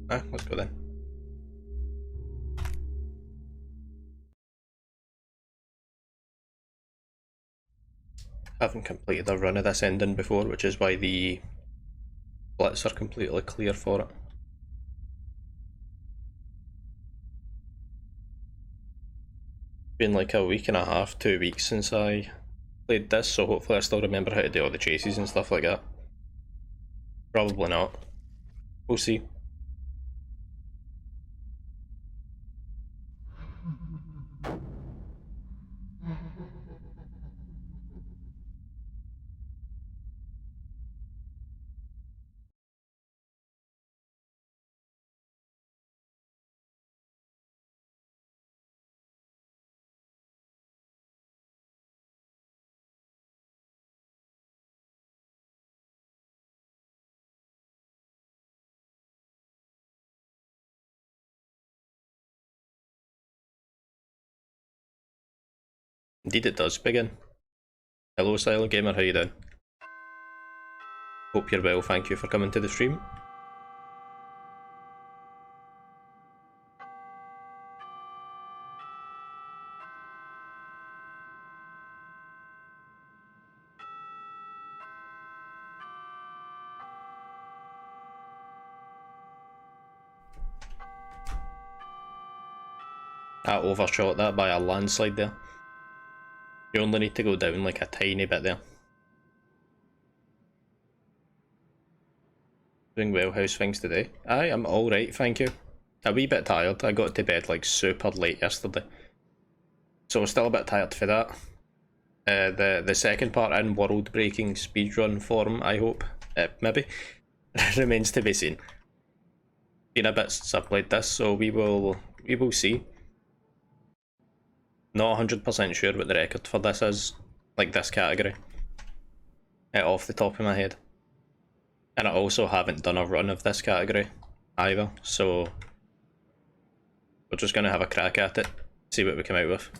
Let's go then. Haven't completed a run of this ending before, which is why the splits are completely clear for it. Been like a week and a half, 2 weeks since I played this, so hopefully I still remember how to do all the chases and stuff like that. Probably not. We'll see. Indeed it does begin. Hello Silent Gamer, how you doing? Hope you're well, thank you for coming to the stream. I overshot that by a landslide there. You only need to go down like a tiny bit there. Doing well, how's things today? I am alright, thank you. A wee bit tired, I got to bed like super late yesterday. So I'm still a bit tired for that. The second part in world breaking speedrun form, I hope. Maybe. Remains to be seen. Been a bit since I played this, so we will see. Not 100% sure what the record for this is, like this category, off the top of my head. And I also haven't done a run of this category either, so we're just going to have a crack at it, see what we come out with.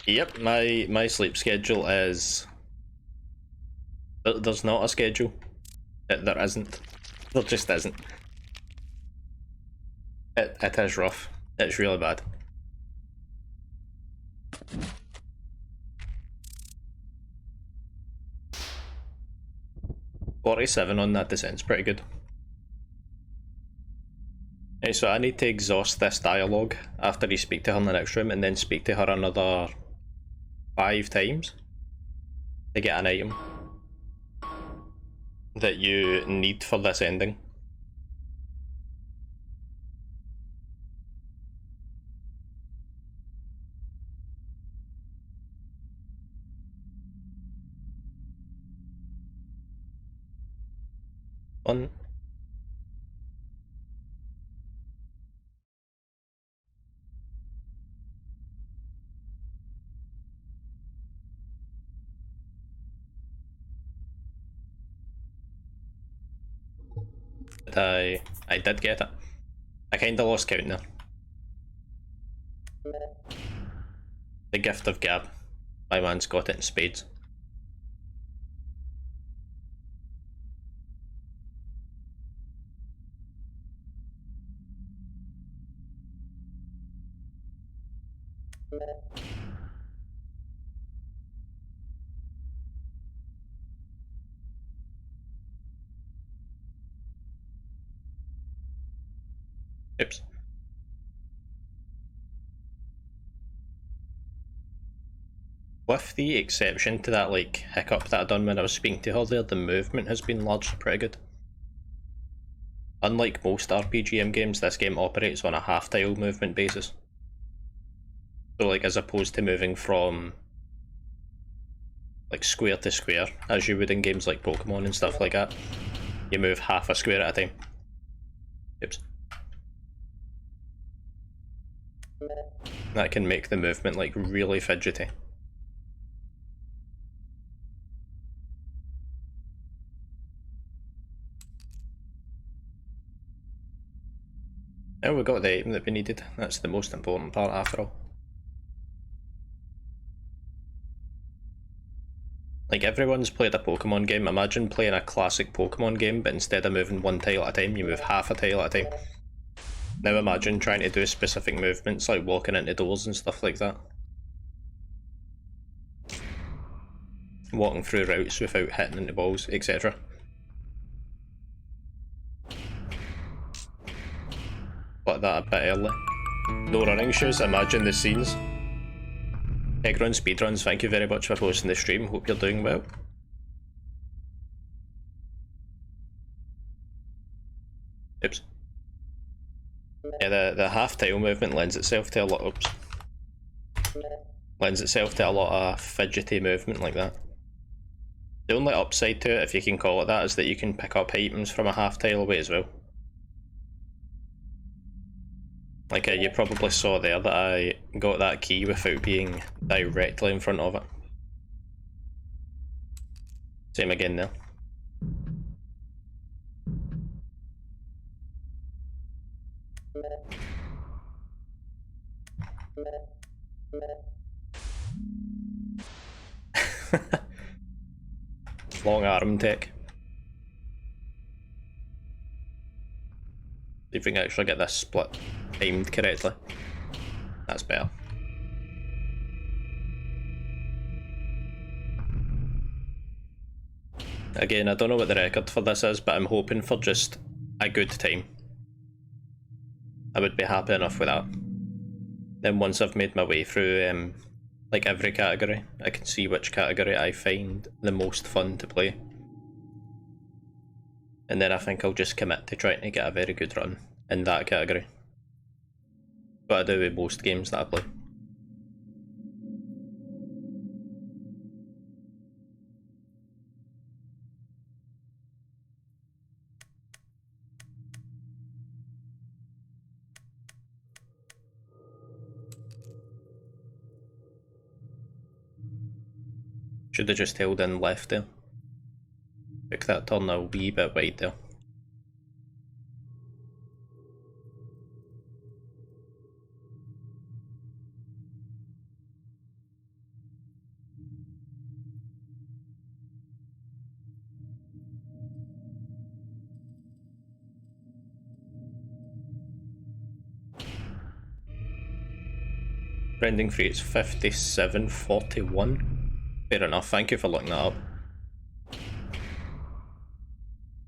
Yep, my sleep schedule is... There's not a schedule. There isn't. There just isn't. It is rough. It's really bad. $47 on that descent's pretty good. Okay, so I need to exhaust this dialogue after you speak to her in the next room, and then speak to her another 5 times to get an item that you need for this ending. Fun. But I did get it. I kinda lost count there. The gift of gab. My man's got it in spades. Oops. With the exception to that like hiccup that I done when I was speaking to her there, the movement has been largely pretty good. Unlike most RPGM games, this game operates on a half-tile movement basis. So like as opposed to moving from like square to square, as you would in games like Pokemon and stuff like that, you move half a square at a time. Oops. That can make the movement like really fidgety. Now we got the item that we needed. That's the most important part after all. Like, everyone's played a Pokemon game. Imagine playing a classic Pokemon game, but instead of moving one tile at a time, you move half a tile at a time. Now imagine trying to do specific movements like walking into doors and stuff like that. Walking through routes without hitting into balls, etc. Like that a bit early. No running shoes, imagine the scenes. Eggrun Speedruns, thank you very much for hosting the stream, hope you're doing well. Oops. Yeah, the half tile movement lends itself to a lot of fidgety movement like that. The only upside to it, if you can call it that, is that you can pick up items from a half tile away as well. Like, you probably saw there that I got that key without being directly in front of it. Same again there. Long arm tech. See if we can actually get this split timed correctly. That's better. Again, I don't know what the record for this is, but I'm hoping for just a good time. I would be happy enough with that. Then once I've made my way through like every category, I can see which category I find the most fun to play. And then I think I'll just commit to trying to get a very good run in that category. But I do with most games that I play. Should have just held in left there. Took that turn a wee bit wide there. Trending free, it's 57.41. Fair enough, thank you for looking that up.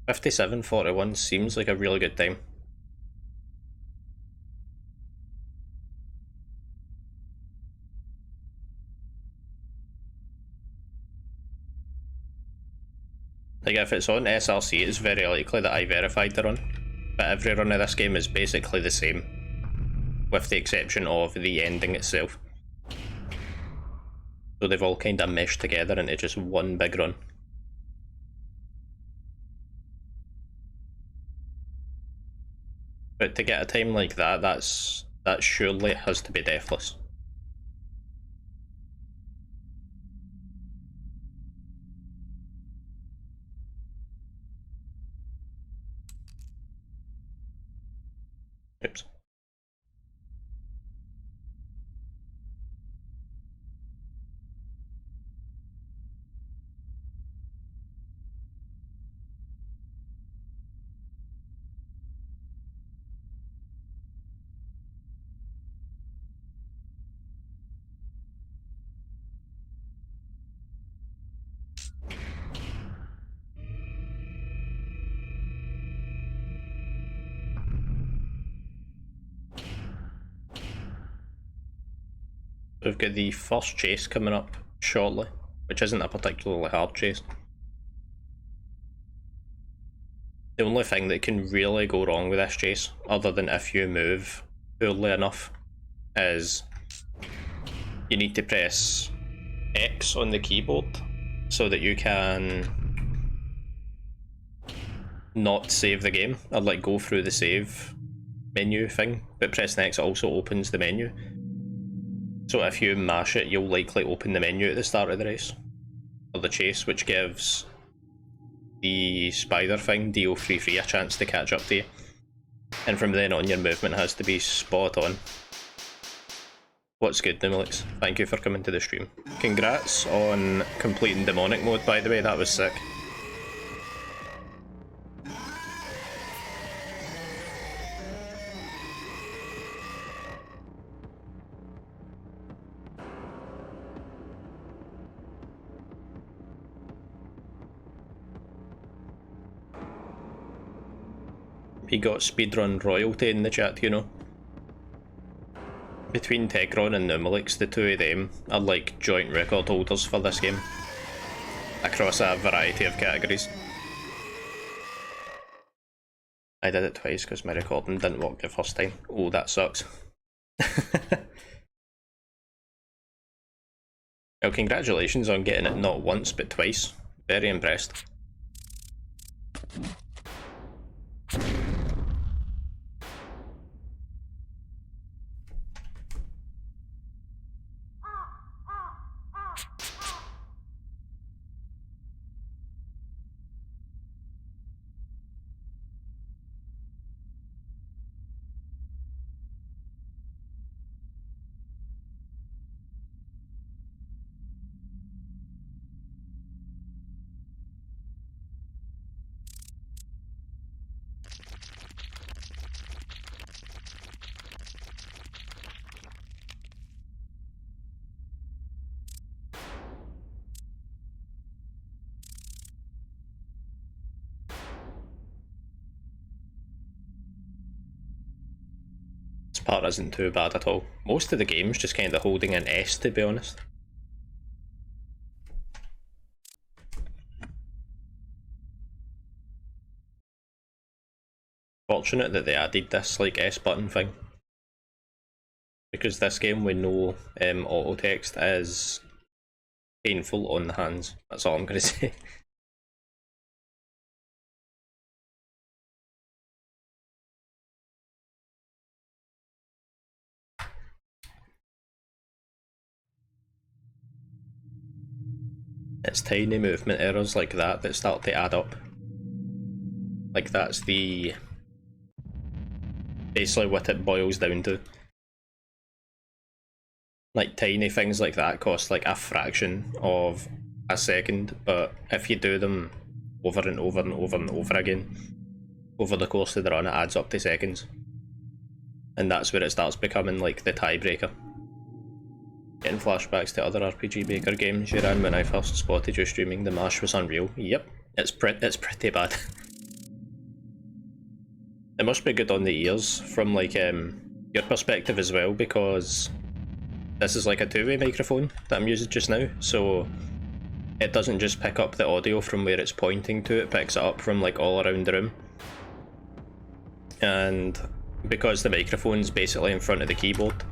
57.41 seems like a really good time. Like, if it's on SRC, it's very likely that I verified the run. But every run of this game is basically the same, with the exception of the ending itself. So they've all kind of meshed together into just one big run. But to get a time like that, that surely has to be deathless. Oops. We've got the first chase coming up shortly, which isn't a particularly hard chase. The only thing that can really go wrong with this chase, other than if you move poorly enough, is you need to press X on the keyboard so that you can not save the game, or like go through the save menu thing, but pressing X also opens the menu. So if you mash it, you'll likely open the menu at the start of the race, or the chase, which gives the spider thing, DO33, a chance to catch up to you. And from then on, your movement has to be spot on. What's good, Numelix? Thank you for coming to the stream. Congrats on completing demonic mode, by the way, that was sick. We got speedrun royalty in the chat, you know. Between Techron and Numelix, the two of them are like joint record holders for this game. Across a variety of categories. I did it twice because my recording didn't work the first time. Oh, that sucks. Well, congratulations on getting it not once but twice. Very impressed. Part isn't too bad at all. Most of the game's just kind of holding an S, to be honest. Fortunate that they added this like S button thing, because this game with no auto text is painful on the hands. That's all I'm gonna say. It's tiny movement errors like that that start to add up. Like that's the basically what it boils down to. Like tiny things like that cost like a fraction of a second, but if you do them over and over and over and over again over the course of the run, it adds up to seconds. And that's where it starts becoming like the tiebreaker. Getting flashbacks to other RPG Maker games you ran when I first spotted you streaming. The mash was unreal. Yep, it's pretty bad. It must be good on the ears from like your perspective as well, because this is like a two-way microphone that I'm using just now, so it doesn't just pick up the audio from where it's pointing to, it picks it up from like all around the room. And because the microphone's basically in front of the keyboard,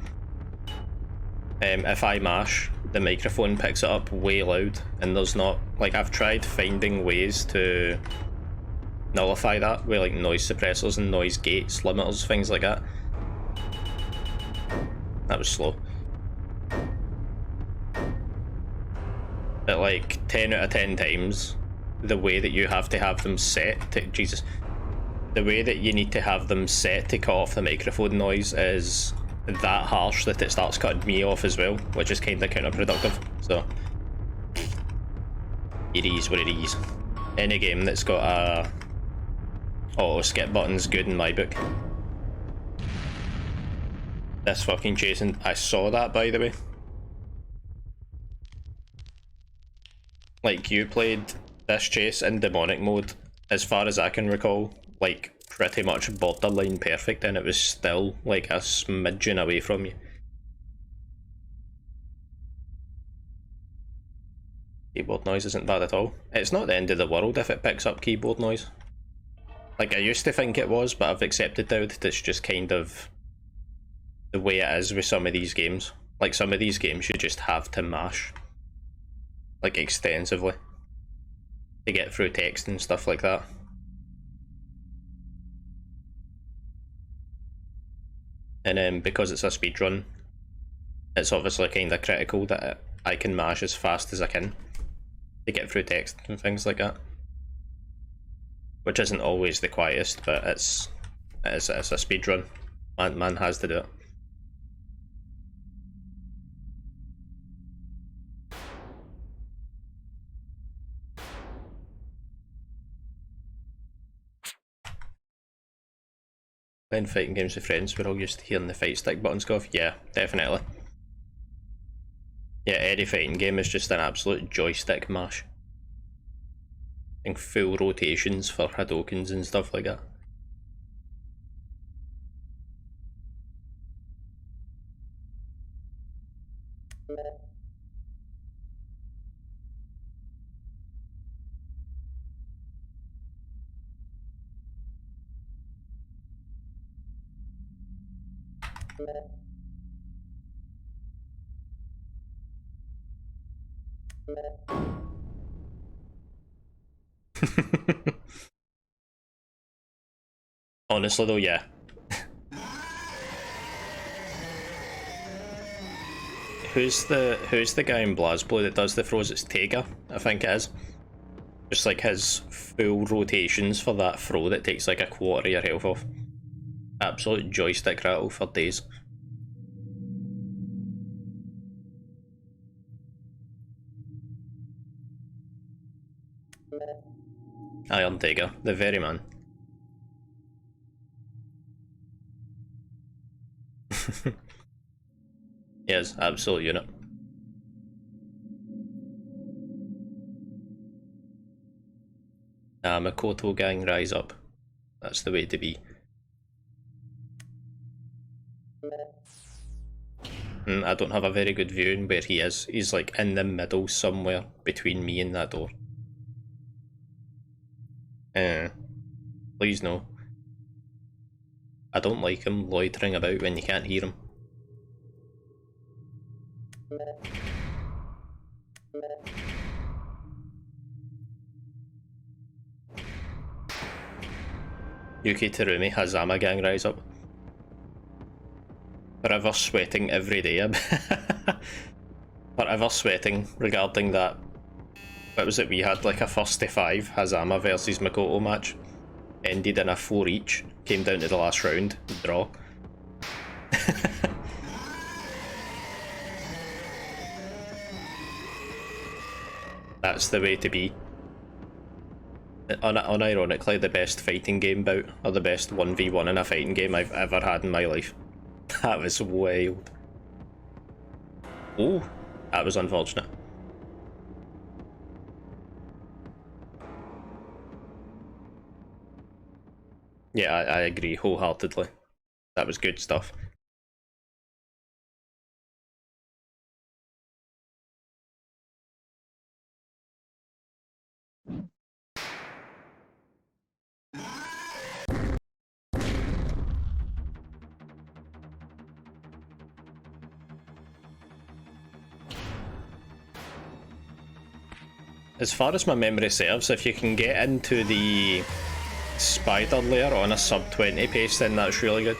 if I mash, the microphone picks it up way loud, and there's not, like, I've tried finding ways to nullify that with like noise suppressors and noise gates, limiters, things like that. That was slow. But like 10 out of 10 times, the way that you have to have them set to, Jesus, the way that you need to have them set to cut off the microphone noise is that harsh that it starts cutting me off as well, which is kind of counterproductive. So it is what it is. Any game that's got a auto skip button's good in my book. This fucking chasing, I saw that, by the way. Like, you played this chase in demonic mode, as far as I can recall, like pretty much borderline perfect, and it was still like a smidgen away from you. Keyboard noise isn't bad at all. It's not the end of the world if it picks up keyboard noise. Like, I used to think it was, but I've accepted now that it's just kind of the way it is with some of these games. Like, some of these games you just have to mash, like, extensively to get through text and stuff like that. And because it's a speedrun, it's obviously kind of critical that I can mash as fast as I can to get through text and things like that. Which isn't always the quietest, but it's a speedrun. Man has to do it. Playing fighting games with friends, we're all used to hearing the fight stick buttons go off. Yeah, definitely. Yeah, any fighting game is just an absolute joystick mash. And full rotations for Hadokens and stuff like that. Honestly though, yeah. Who's the guy in BlazBlue that does the throws? It's Tega, I think it is. Just like his full rotations for that throw that takes like a quarter of your health off. Absolute joystick rattle for days. Iron Tiger, the very man. Yes, absolute unit. Makoto gang, rise up. That's the way to be. I don't have a very good view in where he is. He's like in the middle somewhere between me and that door. Please no. I don't like him loitering about when you can't hear him. Yuki Terumi, Hazama gang, rise up. Forever sweating every day. Forever sweating regarding that. What was it? We had like a first to 5 Hazama versus Makoto match. Ended in a 4 each. Came down to the last round. Draw. That's the way to be. Unironically, the best fighting game bout, or the best 1v1 in a fighting game I've ever had in my life. That was wild. Oh, that was unfortunate. Yeah, I agree wholeheartedly. That was good stuff. As far as my memory serves, if you can get into the spider layer on a sub 20 pace, then that's really good.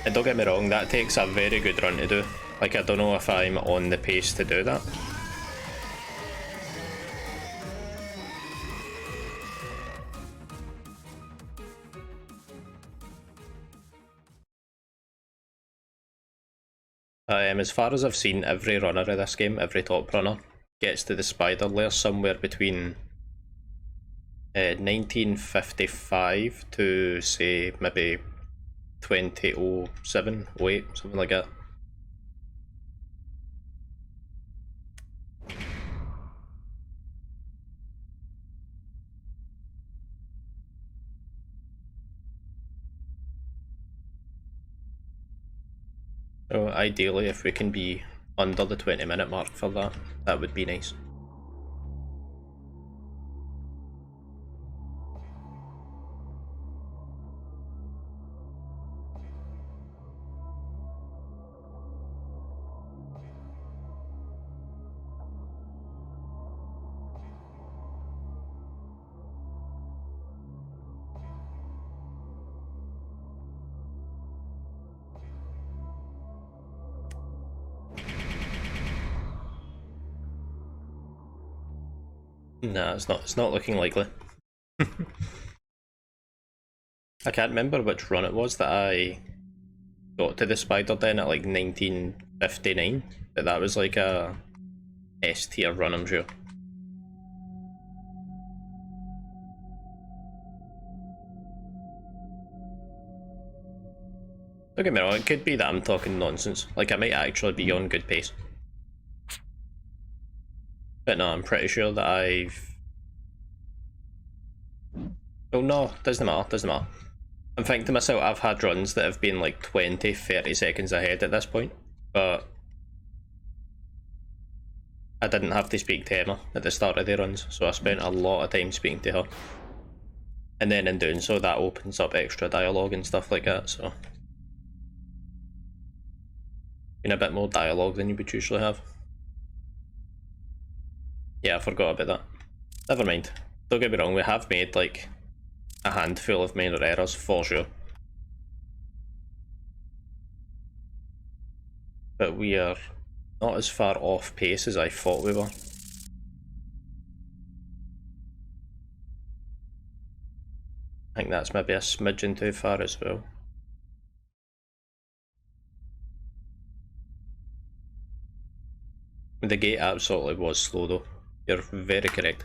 And don't get me wrong, that takes a very good run to do. Like, I don't know if I'm on the pace to do that. As far as I've seen, every runner of this game, every top runner, gets to the spider layer somewhere between 1955 to, say, maybe 2007, 08, something like that. So ideally, if we can be under the 20-minute mark for that, that would be nice. Nah, it's not looking likely. I can't remember which run it was that I got to the spider den at like 1959, but that was like a S tier run, I'm sure. Don't get me wrong, it could be that I'm talking nonsense. Like, I might actually be on good pace. But no, I'm pretty sure that I've... Oh no, doesn't matter, doesn't matter. I'm thinking to myself, I've had runs that have been like 20, 30 seconds ahead at this point, but I didn't have to speak to Emma at the start of the runs, so I spent a lot of time speaking to her. And then in doing so, that opens up extra dialogue and stuff like that, so... Been a bit more dialogue than you would usually have. Yeah, I forgot about that. Never mind. Don't get me wrong, we have made like a handful of minor errors for sure. But we are not as far off pace as I thought we were. I think that's maybe a smidgen too far as well. The gate absolutely was slow though. You're very correct.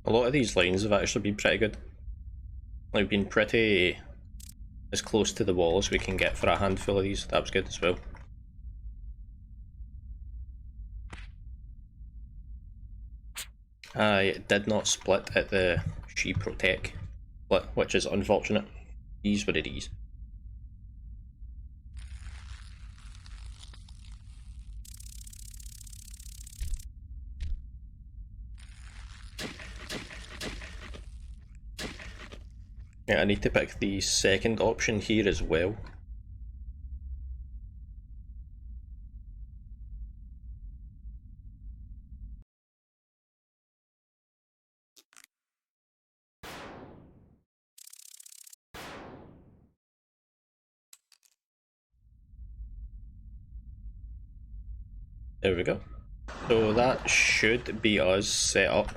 A lot of these lines have actually been pretty good. Like, been pretty as close to the wall as we can get for a handful of these. That was good as well. I did not split at the She Protect split, which is unfortunate. These what it is. Yeah, I need to pick the second option here as well. There we go. So that should be us set up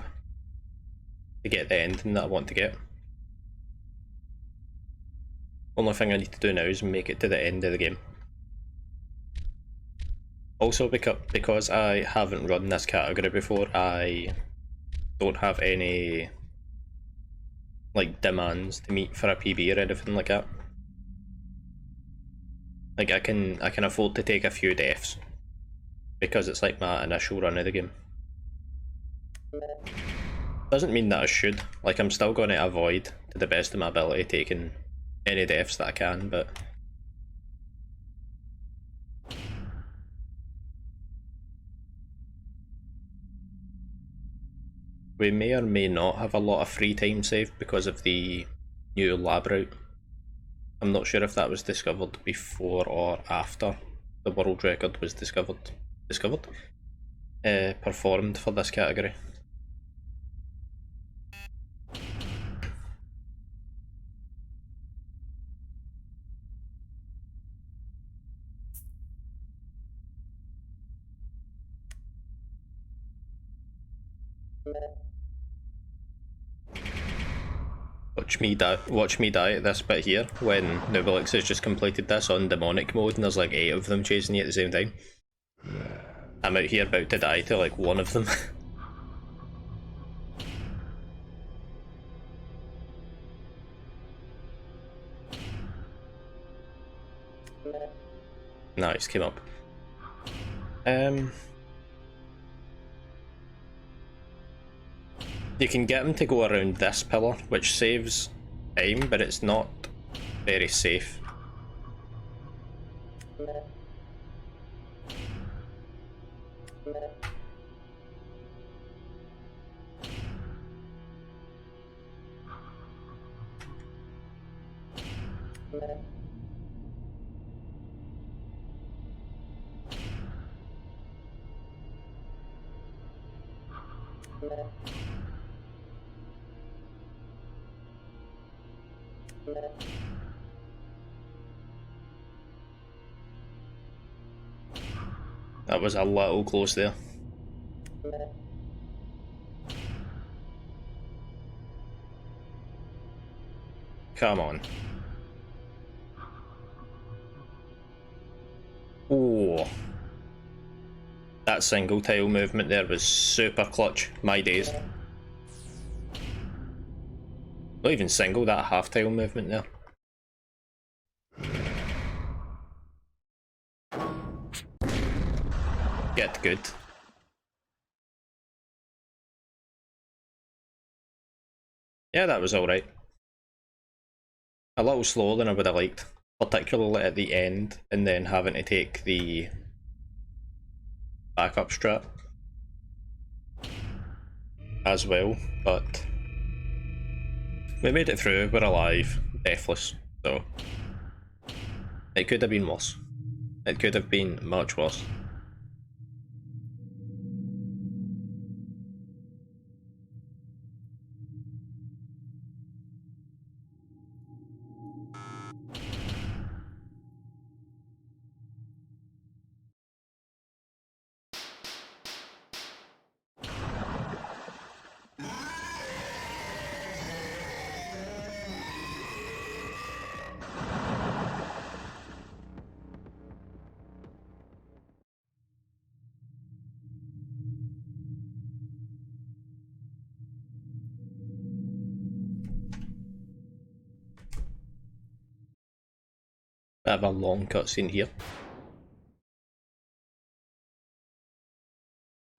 to get the ending that I want to get. Only thing I need to do now is make it to the end of the game. Also, because I haven't run this category before, I don't have any like demands to meet for a PB or anything like that. Like I can afford to take a few deaths because it's like my initial run of the game. Doesn't mean that I should. Like, I'm still going to avoid to the best of my ability taking any deaths that I can, but we may or may not have a lot of free time saved because of the new lab route. I'm not sure if that was discovered before or after the world record was performed for this category. Watch me die at this bit here when Nubilix has just completed this on demonic mode and there's like 8 of them chasing you at the same time. I'm out here about to die to like one of them. Nice, came up. You can get him to go around this pillar, which saves time, but it's not very safe. That was a little close there. Come on. Oh. That single tile movement there was super clutch. My days. Not even single, that half tile movement there. Get good. Yeah, that was alright. A little slower than I would have liked, particularly at the end, and then having to take the backup strat as well, but we made it through, we're alive, deathless, so it could have been worse. It could have been much worse. Bit of a long cutscene here.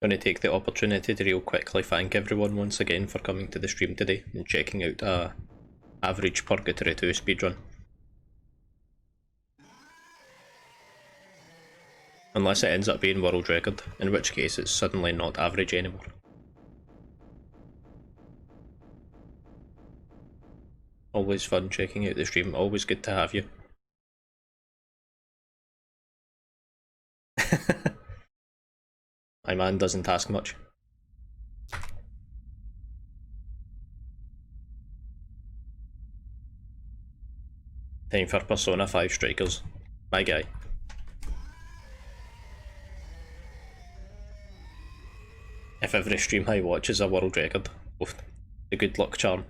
I'm going to take the opportunity to real quickly thank everyone once again for coming to the stream today and checking out average Purgatory 2 speedrun. Unless it ends up being world record, in which case it's suddenly not average anymore. Always fun checking out the stream, always good to have you. My man doesn't ask much. Time for Persona 5 Strikers. My guy. If every stream I watch is a world record, the good luck charm.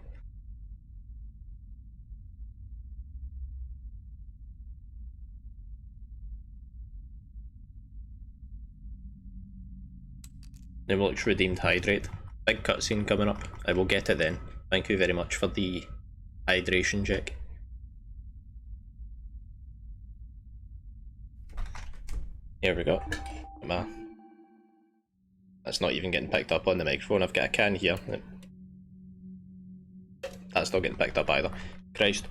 Nimulix redeemed hydrate. Big cutscene coming up. I will get it then. Thank you very much for the hydration check. Here we go. Come on. That's not even getting picked up on the microphone. I've got a can here. That's not getting picked up either. Christ.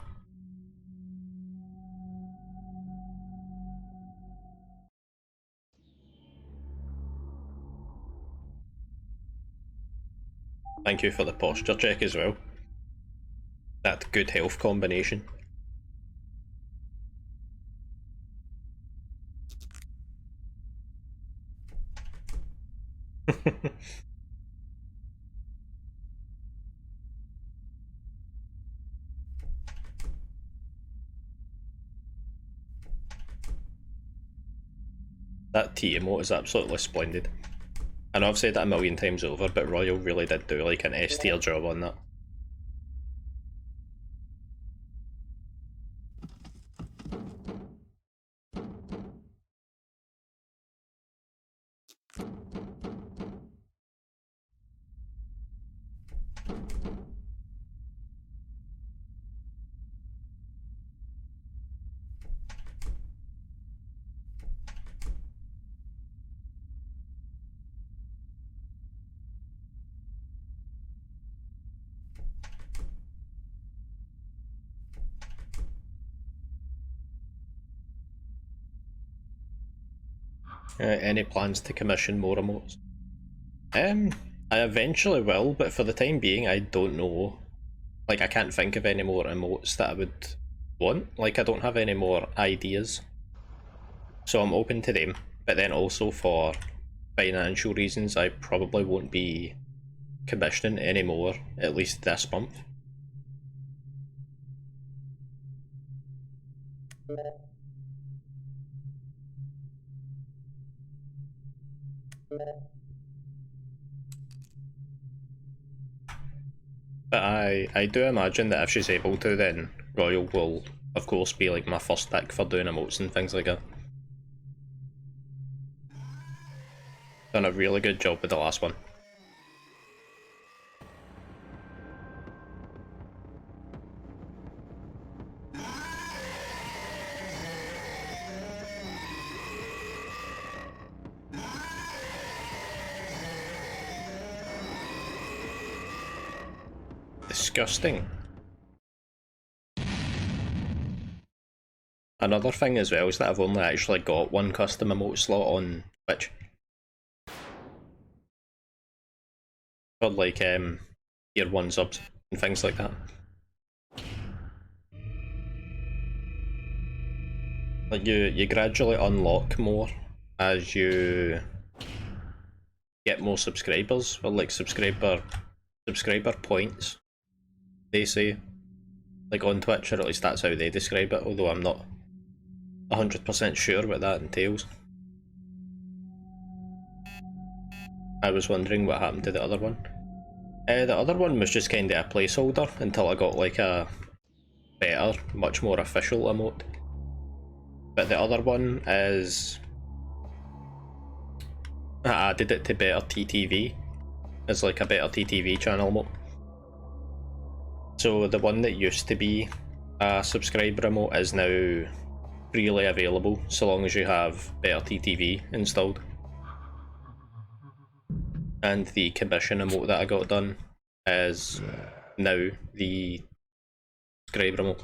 Thank you for the posture check as well. That good health combination. That T emote is absolutely splendid. I know I've said that a million times over, but Royal really did do like an S tier job on that. Any plans to commission more emotes? I eventually will, but for the time being I don't know. Like, I can't think of any more emotes that I would want. Like, I don't have any more ideas. So I'm open to them, but then also for financial reasons I probably won't be commissioning any more, at least this month. But I do imagine that if she's able to, then Royal will, of course, be like my first pick for doing emotes and things like that. Done a really good job with the last one. Disgusting. Another thing as well is that I've only actually got one custom emote slot on Twitch. For like tier 1 subs and things like that. Like you gradually unlock more as you get more subscribers, or like subscriber points, they say, like on Twitch, or at least that's how they describe it, although I'm not 100% sure what that entails. I was wondering what happened to the other one. The other one was just kinda a placeholder until I got like a better, much more official emote. But the other one is, I added it to better TTV as like a better TTV channel emote. So the one that used to be a subscriber emote is now freely available so long as you have better TTV installed. And the commission emote that I got done is now the subscriber emote.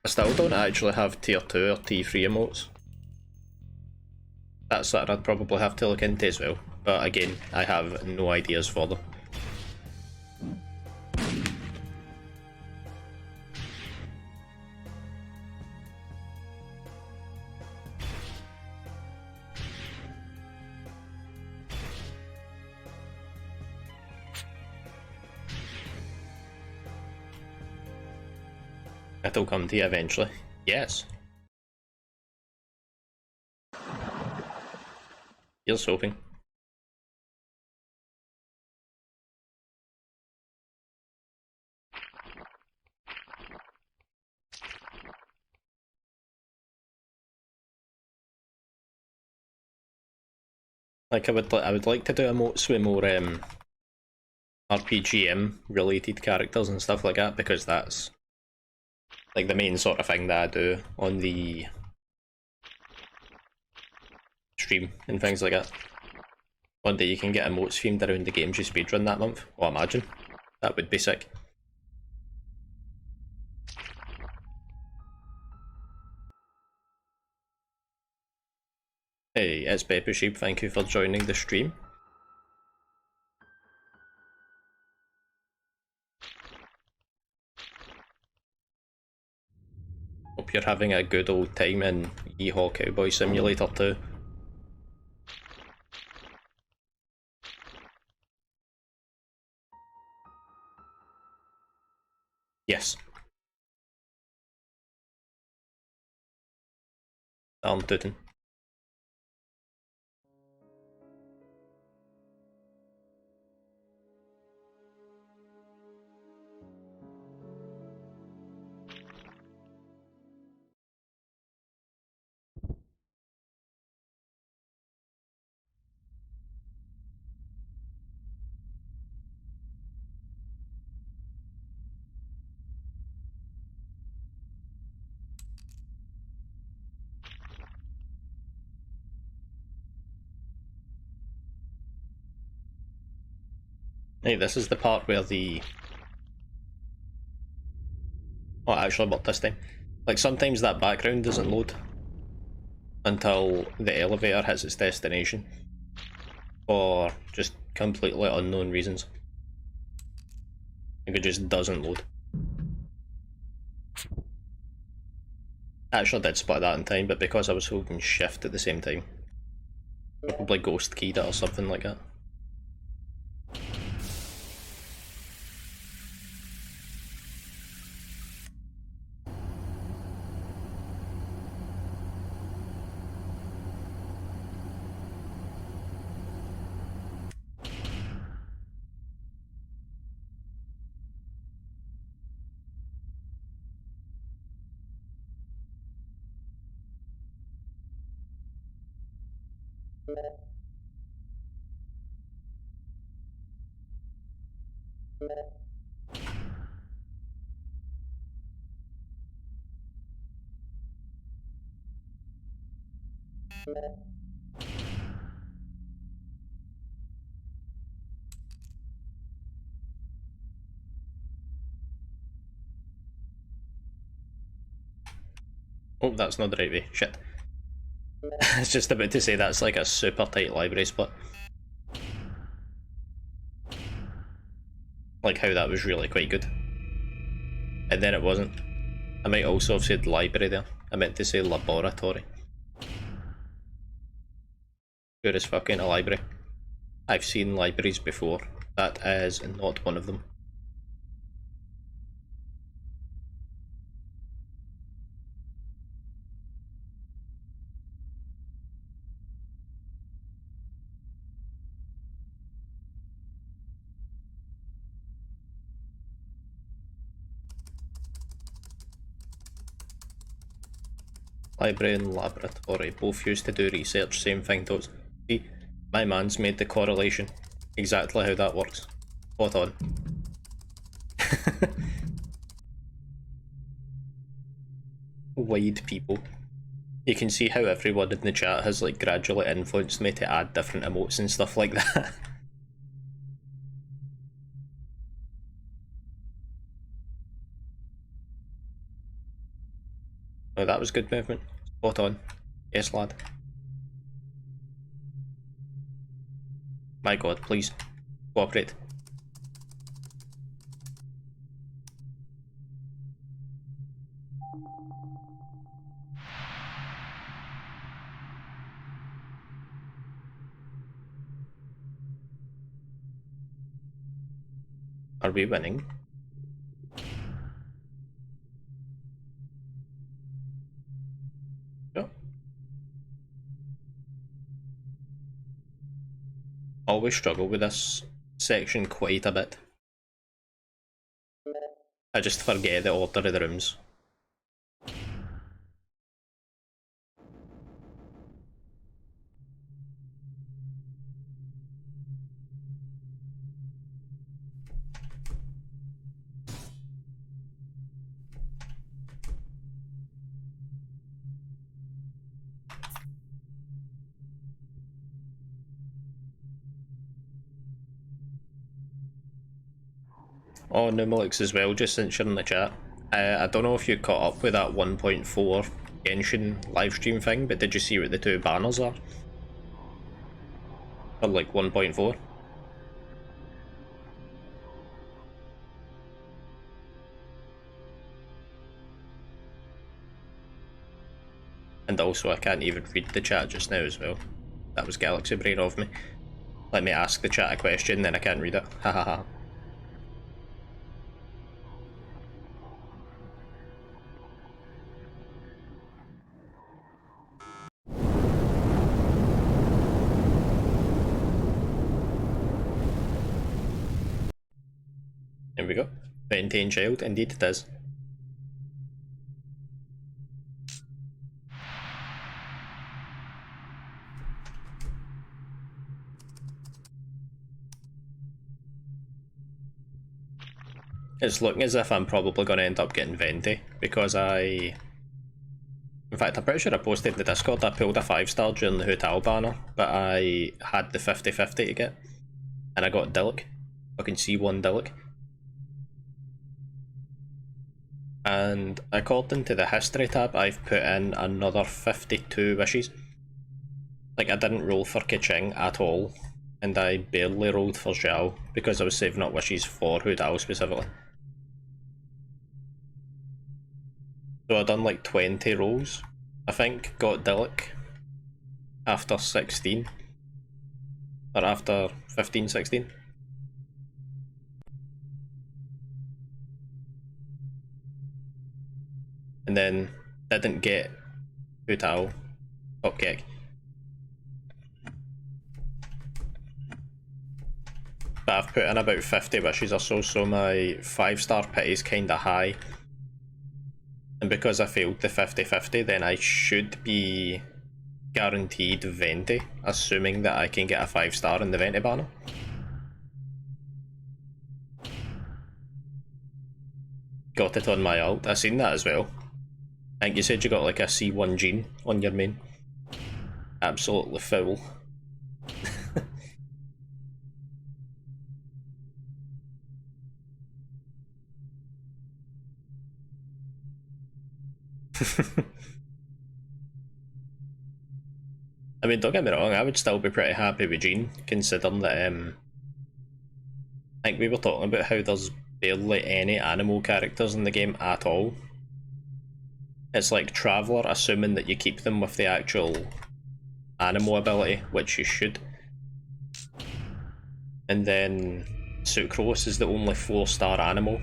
I still don't actually have tier 2 or T3 emotes. That's something I'd probably have to look into as well, but again, I have no ideas for them. It'll come to you eventually. Yes. Here's hoping. Like I would like to do emotes with more RPGM related characters and stuff like that, because that's like the main sort of thing that I do on the stream and things like that. One day you can get emotes themed around the games you speedrun that month. Well, imagine. That would be sick. Hey, it's Pepper Sheep, thank you for joining the stream. Hope you're having a good old time in Yeehaw Cowboy Simulator 2. Yes. I'm tootin'. Hey, this is the part where the... Oh, it actually worked this time. Like, sometimes that background doesn't load until the elevator hits its destination, for just completely unknown reasons. Like, it just doesn't load. I actually did spot that in time, but because I was holding shift at the same time, probably ghost keyed it or something like that. Oh, that's not the right way. Shit. I was just about to say that's like a super tight library split. Like how that was really quite good. And then it wasn't. I might also have said library there. I meant to say laboratory. Sure as fucking a library. I've seen libraries before. That is not one of them. Library and laboratory, both used to do research, same thing though. See, my man's made the correlation. Exactly how that works. Spot on. Wide people. You can see how everyone in the chat has like gradually influenced me to add different emotes and stuff like that. Oh, that was good movement. Spot on. Yes, lad. My god, please. Cooperate. Are we winning? No. Always struggle with this section quite a bit. I just forget the order of the rooms. Oh, Numelix as well, just since you're in the chat. I don't know if you caught up with that 1.4 Genshin livestream thing, but did you see what the two banners are? Or like 1.4? And also I can't even read the chat just now as well. That was Galaxy Brain of me. Let me ask the chat a question, then I can't read it. Ha ha ha. There we go. Maintain child, indeed it is. It's looking as if I'm probably going to end up getting Venti, because in fact I'm pretty sure I posted in the Discord I pulled a 5-star during the Hotel banner, but I had the 50-50 to get, and I got Dillik. Fucking C1 Dillik. And according to the history tab, I've put in another 52 wishes. Like, I didn't roll for Keqing at all, and I barely rolled for Zhao, because I was saving up wishes for Hu Dao specifically. So I done like 20 rolls, I think, got Dillik after 16, or after 15, 16. And then didn't get Hu Dao, top kick. But I've put in about 50 wishes or so, so my 5-star pity is kinda high. And because I failed the 50-50, then I should be guaranteed Venti, assuming that I can get a 5-star in the Venti banner. Got it on my ult. I seen that as well. I think you said you got like a C1 gene on your main. Absolutely foul. I mean, don't get me wrong, I would still be pretty happy with Gene, considering that I think we were talking about how there's barely any animal characters in the game at all. It's like Traveller, assuming that you keep them with the actual animal ability, which you should. And then Sucrose is the only 4-star animal.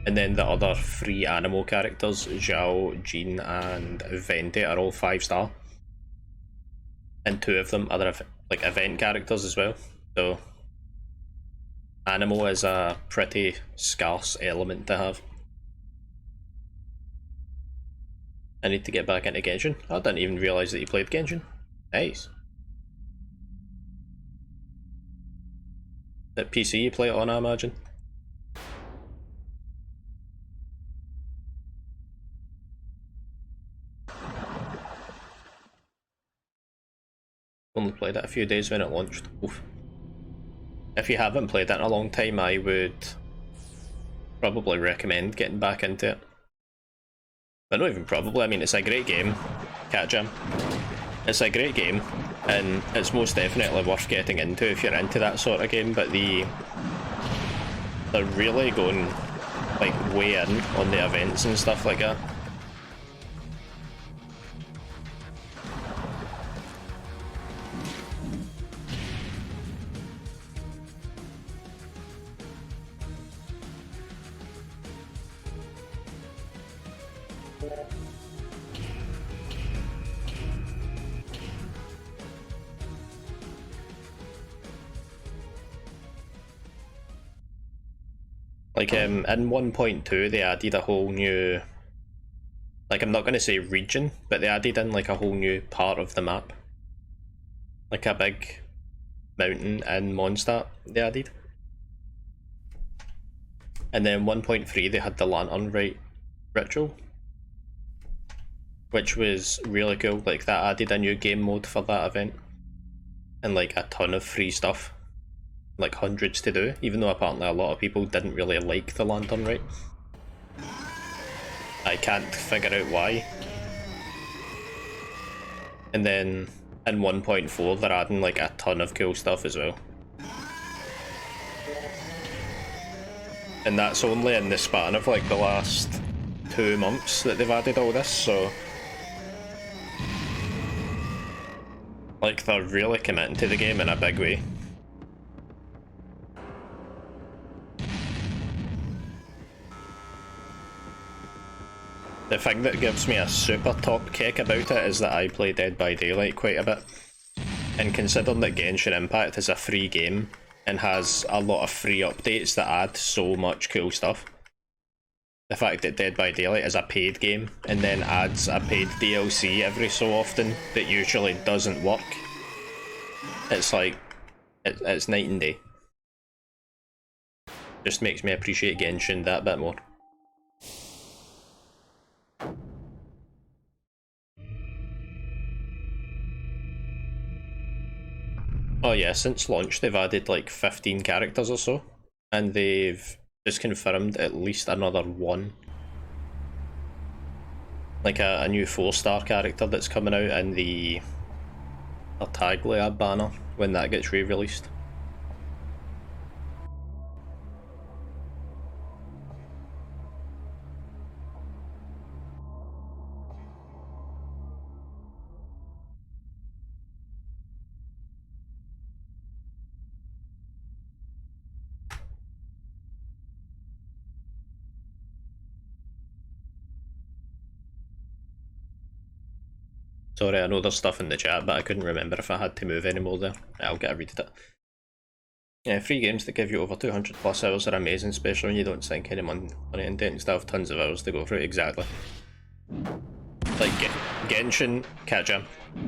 And then the other 3 animal characters, Zhao, Jean and Venti, are all 5-star. And 2 of them are like event characters as well. So animal is a pretty scarce element to have. I need to get back into Genshin. I didn't even realise that you played Genshin. Nice. That PC you play it on, I imagine. Only played it a few days when it launched. Oof. If you haven't played it in a long time, I would probably recommend getting back into it. But not even probably, I mean, it's a great game, Cat Jam. It's a great game, and it's most definitely worth getting into if you're into that sort of game, but they're really going like way in on the events and stuff like that. Like in 1.2 they added a whole new, like, I'm not going to say region, but they added in like a whole new part of the map. Like a big mountain in Mondstadt they added. And then 1.3 they had the Lantern Rite ritual, which was really cool. Like, that added a new game mode for that event. And like a ton of free stuff. Like hundreds to do, even though apparently a lot of people didn't really like the Lantern Rite. I can't figure out why. And then in 1.4 they're adding like a ton of cool stuff as well. And that's only in the span of like the last 2 months that they've added all this, so like they're really committing to the game in a big way. The thing that gives me a super top kick about it is that I play Dead by Daylight quite a bit. And considering that Genshin Impact is a free game and has a lot of free updates that add so much cool stuff, the fact that Dead by Daylight is a paid game and then adds a paid DLC every so often that usually doesn't work, it's like, it's night and day. Just makes me appreciate Genshin that bit more. Oh yeah, since launch they've added like 15 characters or so, and they've just confirmed at least another 1. Like a new 4-star character that's coming out in the Tartaglia banner when that gets re-released. Sorry, I know there's stuff in the chat, but I couldn't remember if I had to move anymore there. I'll get a read of it. Yeah, free games that give you over 200 plus hours are amazing, especially when you don't sink any money into it and still have tons of hours to go through. Exactly. Like Genshin, Cat Jam.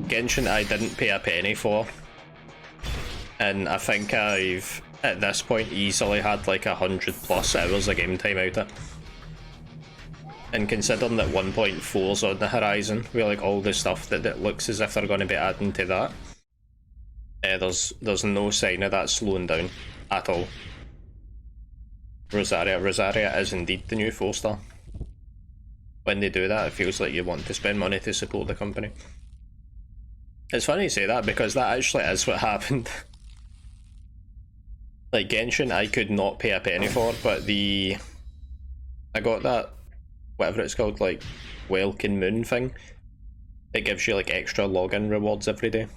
Genshin I didn't pay a penny for, and I think I've at this point easily had like 100+ hours of game time out it. And considering that 1.4's on the horizon, with like all the stuff that looks as if they're going to be adding to that, there's no sign of that slowing down at all. Rosaria is indeed the new 4-star. When they do that, it feels like you want to spend money to support the company. It's funny you say that because that actually is what happened. Like Genshin I could not pay a penny for, but I got that, whatever it's called, like Welkin Moon thing. It gives you like extra login rewards every day.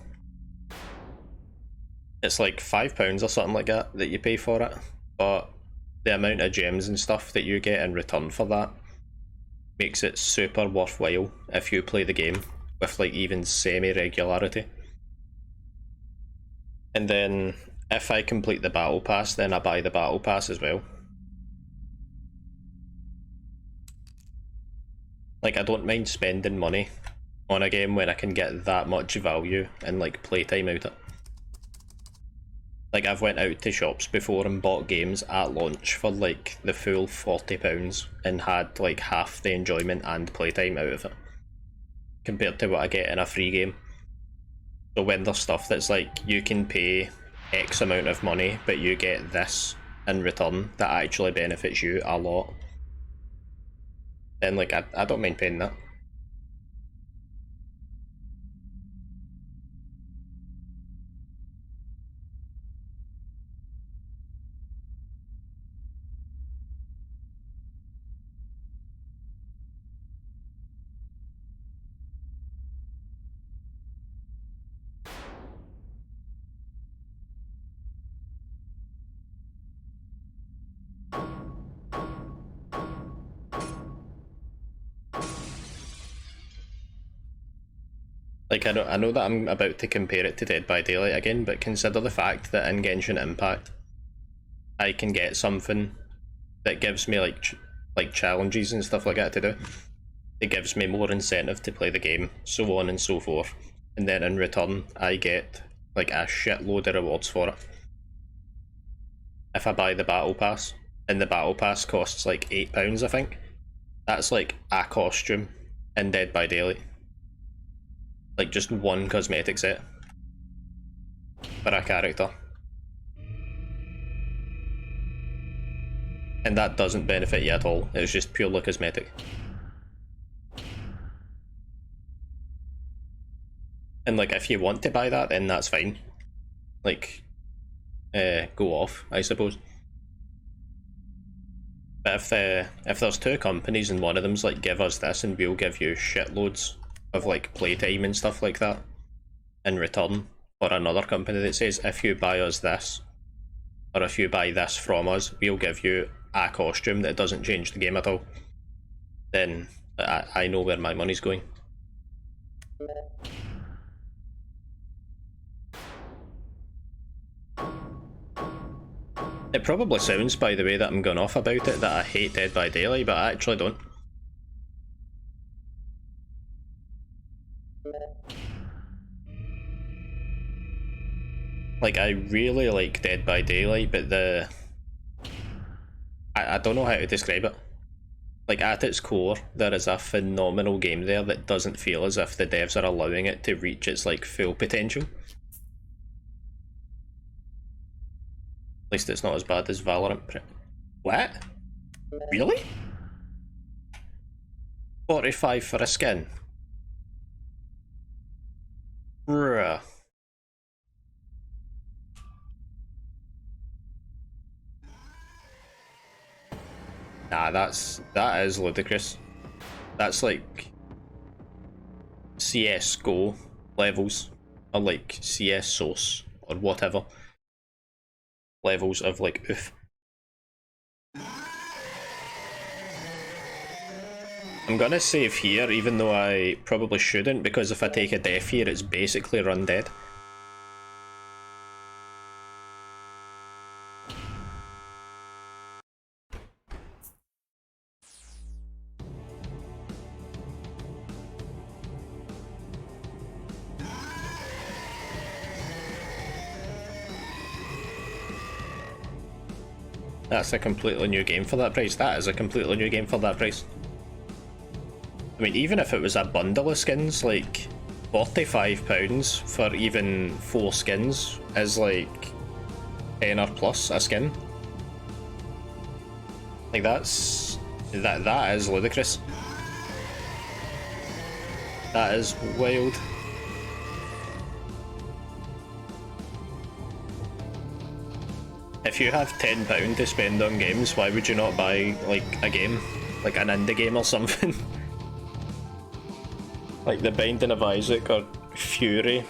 It's like £5 or something like that you pay for it, but the amount of gems and stuff that you get in return for that makes it super worthwhile if you play the game with like even semi-regularity. And then if I complete the battle pass, then I buy the battle pass as well. Like, I don't mind spending money on a game when I can get that much value and like playtime out it. Like, I've went out to shops before and bought games at launch for like the full £40 and had like half the enjoyment and playtime out of it compared to what I get in a free game. So when there's stuff that's like you can pay X amount of money but you get this in return that actually benefits you a lot, then like I don't mind paying that. Like, I know that I'm about to compare it to Dead by Daylight again, but consider the fact that in Genshin Impact, I can get something that gives me like challenges and stuff like that to do. It gives me more incentive to play the game, so on and so forth. And then in return, I get like a shitload of rewards for it. If I buy the battle pass, and the battle pass costs like £8, I think, that's like a costume in Dead by Daylight. Like just one cosmetic set for a character. And that doesn't benefit you at all, it's just purely cosmetic. And like, if you want to buy that, then that's fine. Like, go off, I suppose. But if there's two companies and one of them's like, give us this and we'll give you shitloads of like playtime and stuff like that in return, or another company that says, if you buy us this, or if you buy this from us, we'll give you a costume that doesn't change the game at all, then I know where my money's going. It probably sounds, by the way that I'm going off about it, that I hate Dead by Daylight, but I actually don't. Like, I really like Dead by Daylight, but I don't know how to describe it. Like, at its core, there is a phenomenal game there that doesn't feel as if the devs are allowing it to reach its like full potential. At least it's not as bad as Valorant. What? Really? 45 for a skin? Bruh. Nah, that is ludicrous. That's like CS:GO levels, or like CS Source, or whatever levels of like oof. I'm gonna save here, even though I probably shouldn't, because if I take a death here, it's basically run dead. That's a completely new game for that price. That is a completely new game for that price. I mean, even if it was a bundle of skins, like £45 for even 4 skins is like 10 or plus a skin. Like that is ludicrous. That is wild. If you have £10 to spend on games, why would you not buy like a game? Like an indie game or something? Like The Binding of Isaac or Fury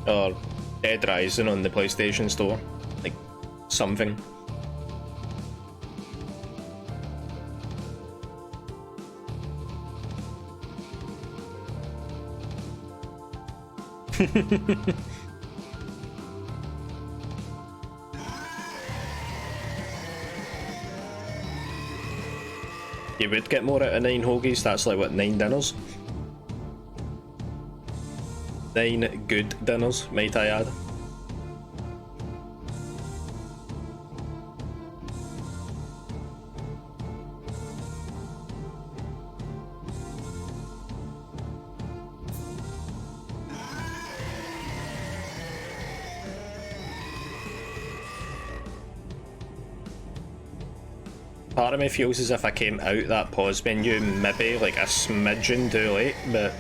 or Dead Rising on the PlayStation Store. Like something. You would get more out of 9 hoagies, that's like what, 9 dinners? 9 good dinners, might I add. Part of me feels as if I came out that pause menu maybe like a smidgen too late, but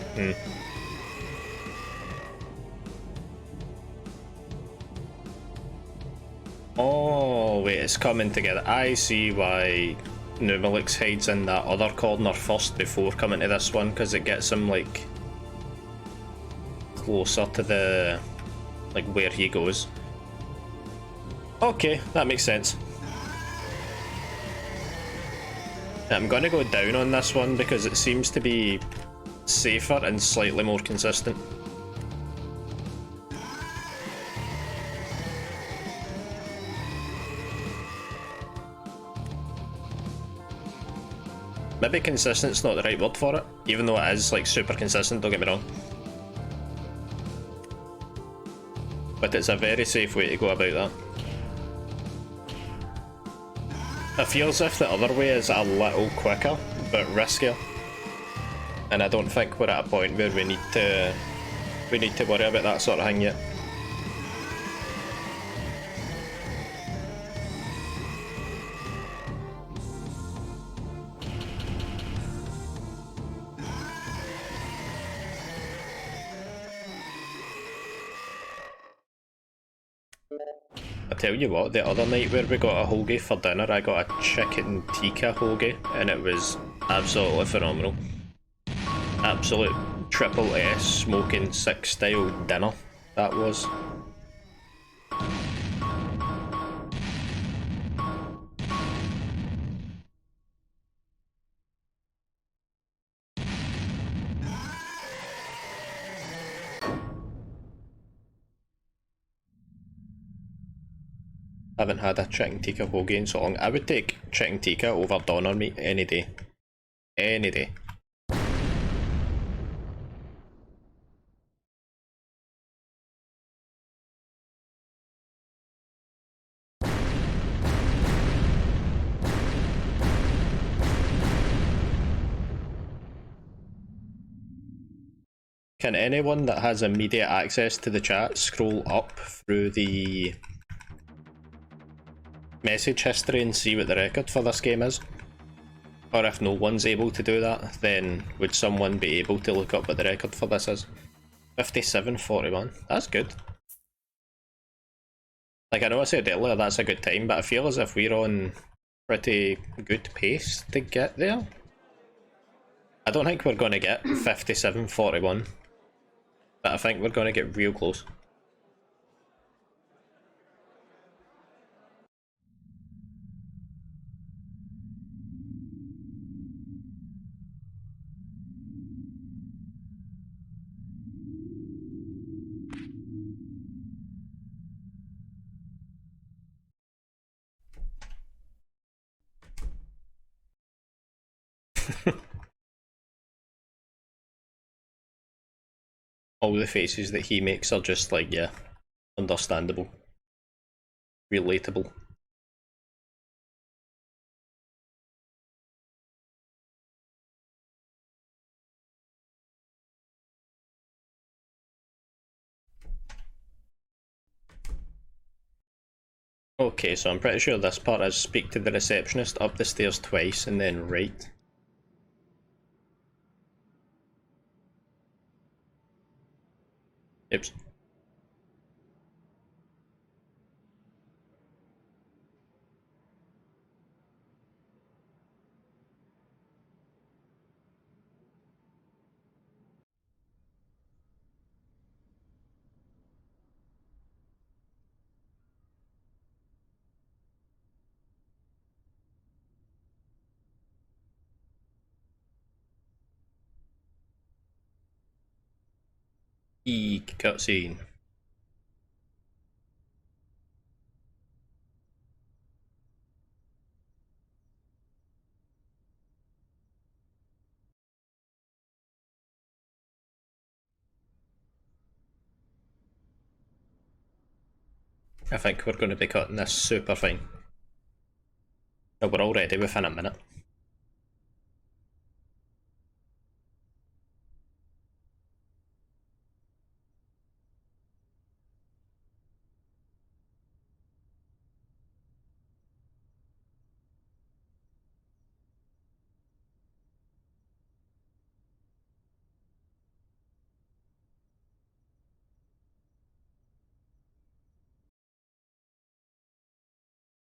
Oh wait, it's coming together. I see why Numelix hides in that other corner first before coming to this one, because it gets him like closer to the like where he goes. Okay, that makes sense. I'm gonna go down on this one because it seems to be safer and slightly more consistent. Maybe consistent's not the right word for it, even though it is like super consistent, don't get me wrong. But it's a very safe way to go about that. It feels as if the other way is a little quicker, but riskier. And I don't think we're at a point where we need to worry about that sort of thing yet. I tell you what, the other night where we got a hoagie for dinner, I got a chicken tikka hoagie, and it was absolutely phenomenal. Absolute triple S smoking 6 style dinner, that was. I haven't had a chicken tikka hoagie in so long. I would take chicken tikka over doner meat any day. Any day. Can anyone that has immediate access to the chat scroll up through the message history and see what the record for this game is? Or if no one's able to do that, then would someone be able to look up what the record for this is? 57:41. That's good. Like, I know I said earlier that's a good time, but I feel as if we're on pretty good pace to get there. I don't think we're going to get 57:41, but I think we're going to get real close. All the faces that he makes are just like, yeah, understandable. Relatable. Okay, so I'm pretty sure this part is speak to the receptionist up the stairs twice and then right. Oops. Cutscene. I think we're going to be cutting this super fine. Oh, we're already within a minute.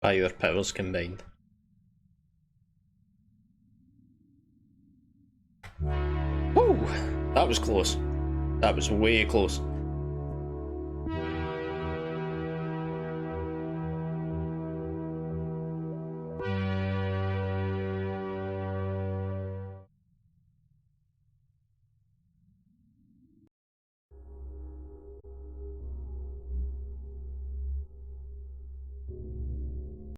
By your powers combined. Woo! That was close. That was way close.